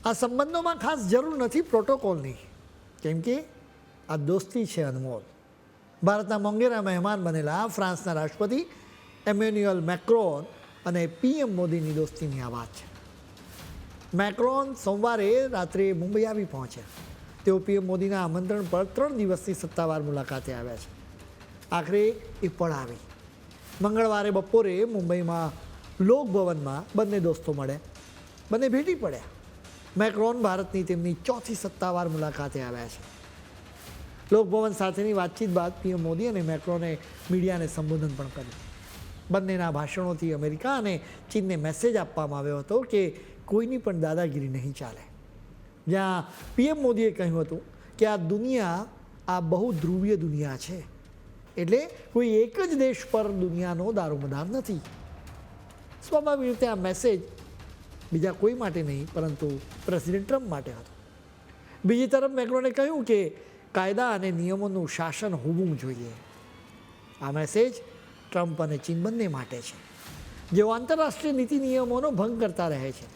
આ સંબંધોમાં ખાસ જરૂર નથી પ્રોટોકોલની, કેમ કે આ દોસ્તી છે અનમોલ. ભારતના મોંઘેરા મહેમાન બનેલા ફ્રાન્સના રાષ્ટ્રપતિ એમેન્યુઅલ મેક્રોન અને પીએમ મોદીની દોસ્તીની આ વાત છે. મેક્રોન સોમવારે રાત્રે મુંબઈ આવી પહોંચ્યા. તેઓ પીએમ મોદીના આમંત્રણ પર 3 દિવસની સત્તાવાર મુલાકાતે આવ્યા છે. આખરે એ પળ આવી. મંગળવારે બપોરે મુંબઈમાં લોકભવનમાં બંને દોસ્તો મળ્યા, બંને ભેટી પડ્યા. મેક્રોન ભારતની તેમની 4થી સત્તાવાર મુલાકાતે આવ્યા છે. લોકભવન સાથેની વાતચીત બાદ પીએમ મોદી અને મેક્રોને મીડિયાને સંબોધન પણ કર્યું. બંનેના ભાષણોથી અમેરિકા અને ચીનને મેસેજ આપવામાં આવ્યો હતો કે કોઈની પણ દાદાગીરી નહીં ચાલે. જ્યાં પીએમ મોદીએ કહ્યું હતું કે આ દુનિયા આ બહુ ધ્રુવીય દુનિયા છે, એટલે કોઈ એક જ દેશ પર દુનિયાનો દારોમદાર નથી. સ્વાભાવિક રીતે આ મેસેજ બીજા કોઈ માટે નહીં પરંતુ પ્રેસિડેન્ટ ટ્રમ્પ માટે હતો. બીજી તરફ મેક્રોને કહ્યું કે કાયદા અને નિયમોનું શાસન હોવું જોઈએ. આ મેસેજ ટ્રમ્પ અને ચીન બંને માટે છે, જેઓ આંતરરાષ્ટ્રીય નીતિ નિયમોનો ભંગ કરતા રહે છે.